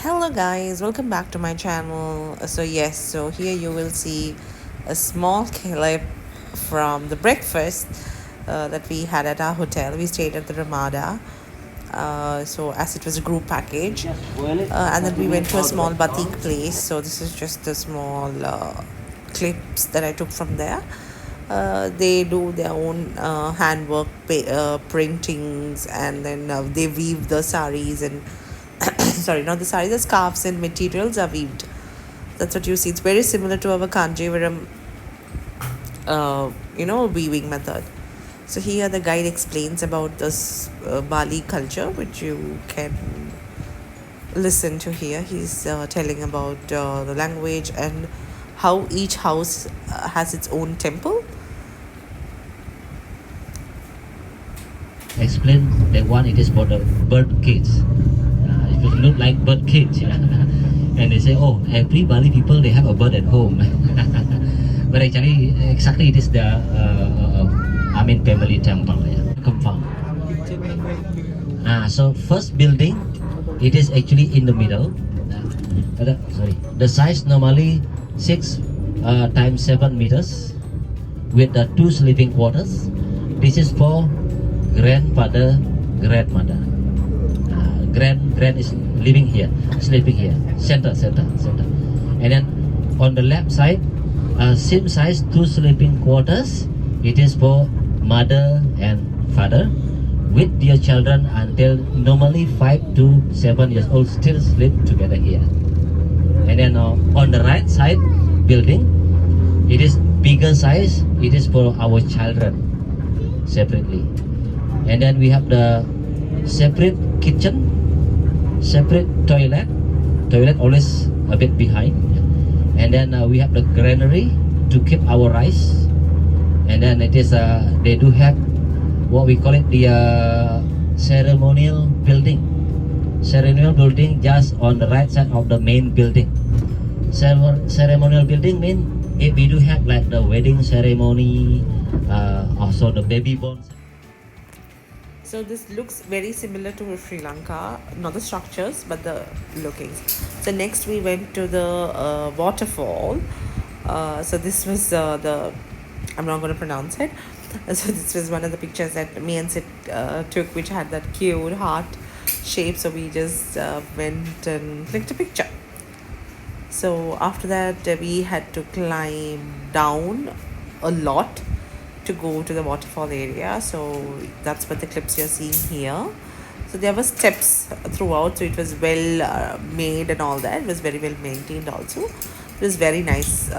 Hello guys, welcome back to my channel. So here you will see a small clip from the breakfast that we had at our hotel. We stayed at the Ramada. As it was a group package, and then we went to a small batik place. So this is just the small clips that I took from there. They do their own handwork printings, and then they weave the saris and sorry, not the saris, the scarves and materials are weaved. That's what you see. It's very similar to our Kanjivaram, weaving method. So here the guide explains about this Bali culture, which you can listen to here. He's telling about the language and how each house has its own temple. Explain that one it is for the bird kids. It will look like bird kids, yeah. And they say, oh, every Bali people they have a bird at home. But actually, exactly it is the family temple. Yeah. Confirm. So first building, it is actually in the middle. Sorry, the size normally 6 times 7 meters with the 2 sleeping quarters. This is for grandfather, grandmother. Grand is living here, sleeping here. Center. And then on the left side, same size 2 sleeping quarters. It is for mother and father with their children until normally 5 to 7 years old still sleep together here. And then on the right side building, it is bigger size. It is for our children separately. And then we have the separate kitchen, separate toilet always a bit behind. And then we have the granary to keep our rice. And then it is they do have what we call it the ceremonial building just on the right side of the main building. Ceremonial building mean if we do have like the wedding ceremony, also the baby born. So this looks very similar to Sri Lanka, not the structures but the lookings. So next we went to the waterfall. So this was I'm not going to pronounce it. So this was one of the pictures that me and Sid took, which had that cute heart shape. So we just went and clicked a picture. So after that we had to climb down a lot to go to the waterfall area. So that's what the clips you're seeing here. So there were steps throughout, so it was well made and all that. It was very well maintained also. It was very nice.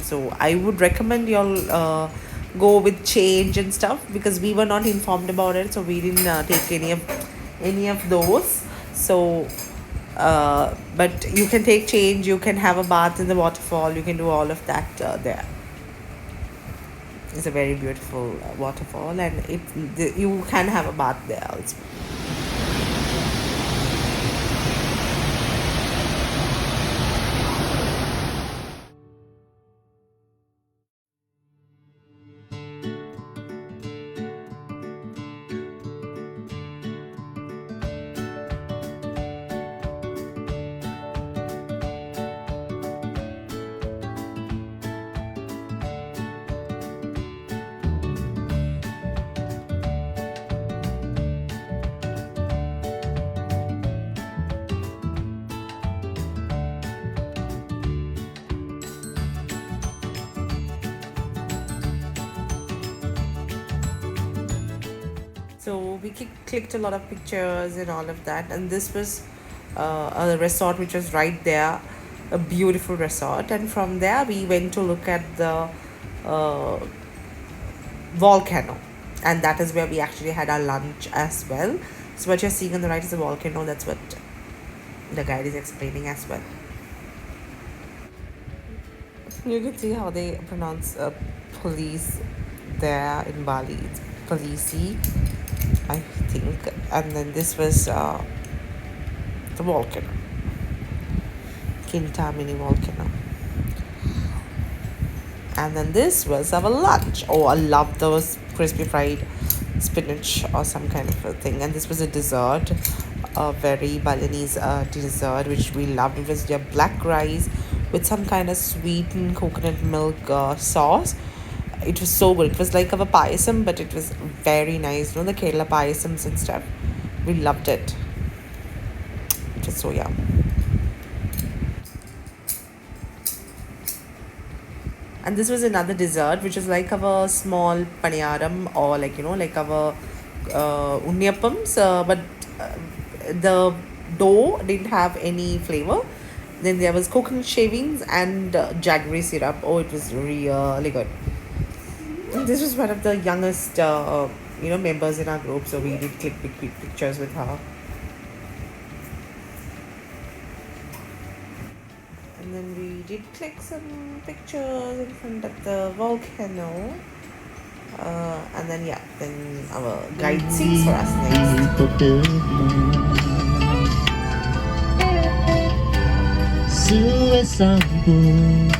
So I would recommend you all go with change and stuff, because we were not informed about it, so we didn't take any of those. So but you can take change, you can have a bath in the waterfall, you can do all of that there. It's a very beautiful waterfall, and you can have a bath there also. So we clicked a lot of pictures and all of that, and this was a resort which was right there, a beautiful resort. And from there we went to look at the uh, volcano, and that is where we actually had our lunch as well. So what you're seeing on the right is the volcano. That's what the guide is explaining as well. You can see how they pronounce police there in Bali. It's Polisi, I think. And then this was the volcano, Kintamini volcano. And then this was our lunch. Oh, I love those crispy fried spinach or some kind of a thing. And this was a dessert. a very Balinese dessert which we loved. It was their black rice with some kind of sweetened coconut milk sauce. It was so good. It was like of a payasam, but it was very nice. You know, the Kerala payasams and stuff. We loved it. It was so yum. And this was another dessert which is like our small paniyaram, or like, you know, like our unniyappams, but the dough didn't have any flavor. Then there was coconut shavings and jaggery syrup. Oh, it was really good. And this was one of the youngest members in our group, so we did click big pictures with her. And then we did click some pictures in front of the volcano. And then then our guide sings for us next. Suwe sambung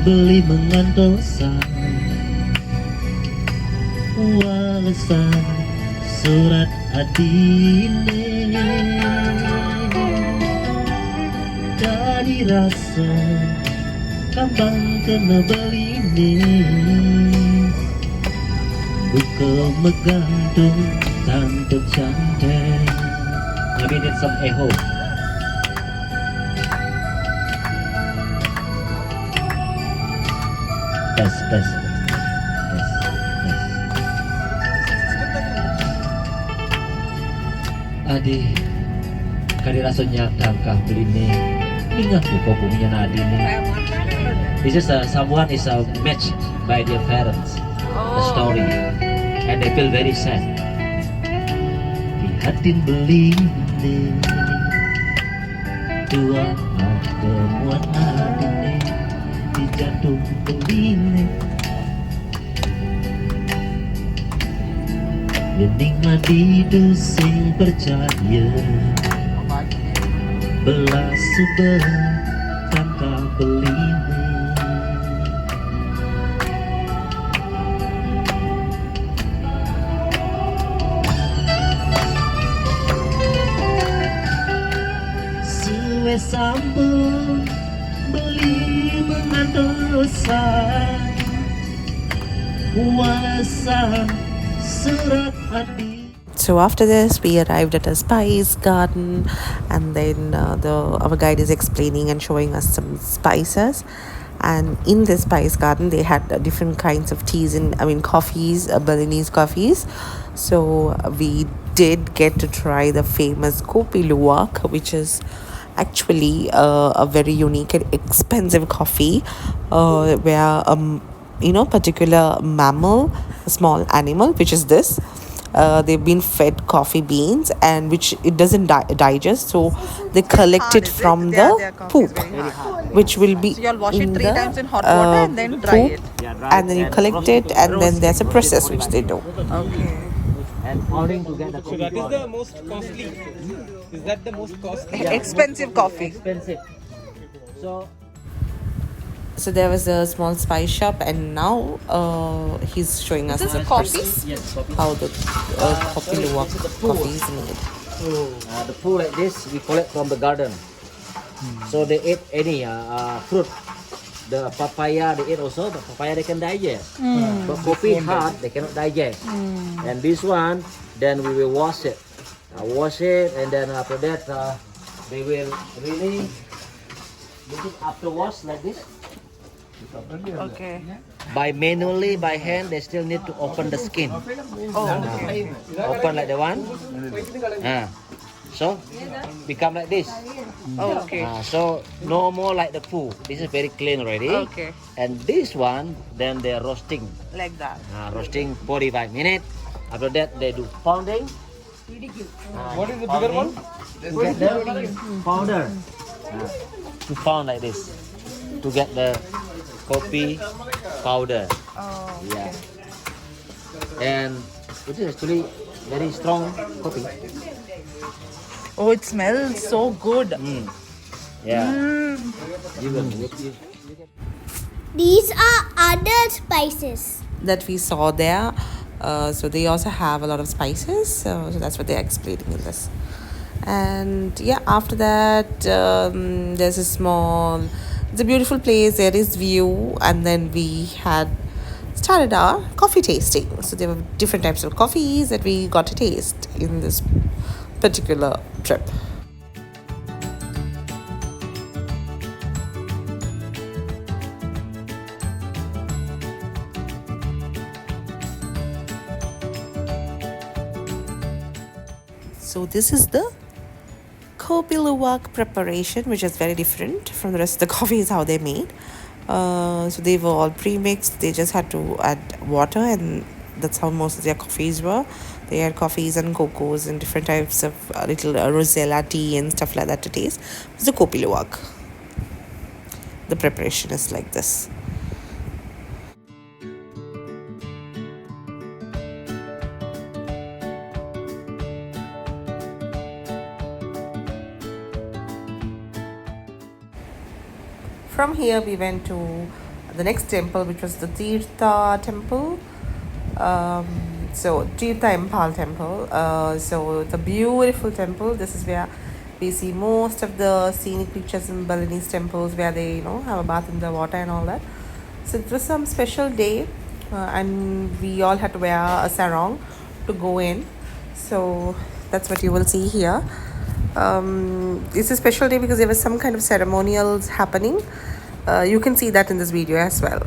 beli mengantosan walesan surat adine dari rasa kambang kena beline buka megantung tante cantik. Maybe need some echo. Tes. Adi, kali rasanya tangkah beline, ingat tuh kokunya nadi nih. This is someone is matched by their parents, the story, and they feel very sad. Lihatin beline, tua temuan adine. Jatuh beline Yening madidu sing percaya belas subah tangka beline suwe sambung beli mengantosan walesan surat hati. So after this, we arrived at a spice garden, and then our guide is explaining and showing us some spices. And in the spice garden, they had different kinds of teas coffees, Balinese coffees. So we did get to try the famous kopi luwak, which is actually a very unique and expensive coffee, where particular mammal, a small animal, which is this, they've been fed coffee beans, and which it doesn't digest, so they collect it from the poop, which will be So you'll wash it in 3 the times in hot water and then dry poop, it. and then you collect it, and then there's a process which they do. Okay. And pounding to get the So that is the most costly. Is that the most costly? Expensive coffee. expensive. So there was a small spice shop, and now he's showing us This the is coffee? process, Yes, coffee. how the coffee luwak this is the pool. coffee is made. The pool like this we collect from the garden. So they eat any fruit. The papaya they eat also, but papaya they can digest. But coffee hard they cannot digest. And this one, then we will wash it. Wash it, and then after that they will really this is after wash like this. Okay. By manually, by hand, they still need to open the skin. Open like the one. So become like this. Okay. So no more like the poo. This is very clean already. Okay. And this one, then they're roasting. Like that. Roasting 45 minutes. After that, they do pounding. What is the bigger one? Get the powder. To pound like this. To get the coffee powder. Oh. Yeah. And it is actually very strong coffee. Oh, it smells so good. Yeah. These are other spices. That we saw there. So they also have a lot of spices. So that's what they're explaining in this. And yeah, after that, there's a small, it's a beautiful place, there is view, and then we had started our coffee tasting. So there were different types of coffees that we got to taste in this particular trip. So this is the kopi luwak preparation, which is very different from the rest of the coffees how they made. So they were all pre-mixed. They just had to add water, and that's how most of their coffees were. They had coffees and cocos and different types of little rosella tea and stuff like that to taste. It's the kopi luwak. The preparation is like this. From here we went to the next temple, which was the Tirta Temple. So Tirta Empul temple. So the beautiful temple. This is where we see most of the scenic pictures in Balinese temples, where they have a bath in the water and all that. So it was some special day, and we all had to wear a sarong to go in. So that's what you will see here. It's a special day because there was some kind of ceremonials happening. You can see that in this video as well.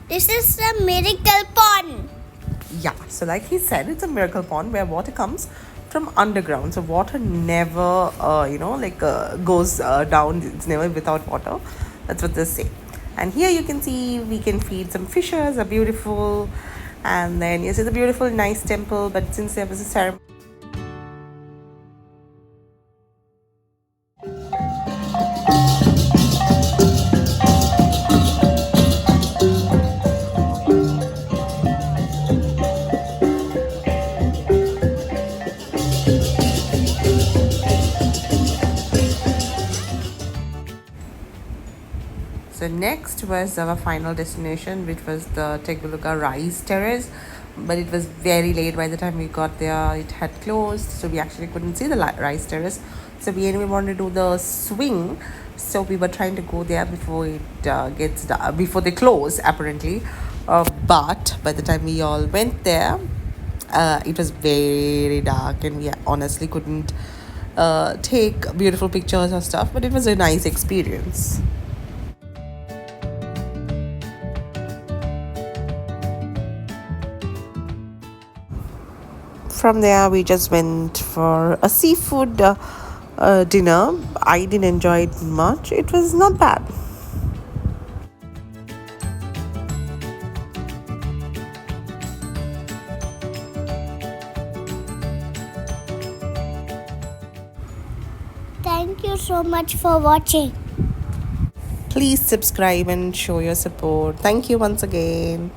This is the miracle pond. Yeah, so like he said, it's a miracle pond where water comes from underground. So water never, goes down. It's never without water. That's what they say. And here you can see we can feed some fishes. Are beautiful, and then you see the beautiful, nice temple. But since there was a ceremony. So next was our final destination, which was the Teguluga Rice Terrace, but it was very late by the time we got there. It had closed, so we actually couldn't see the Rice Terrace. So we anyway wanted to do the swing, so we were trying to go there before it before they close apparently. But by the time we all went there, it was very dark and we honestly couldn't take beautiful pictures or stuff, but it was a nice experience. From there, we just went for a seafood dinner. I didn't enjoy it much. It was not bad. Thank you so much for watching. Please subscribe and show your support. Thank you once again.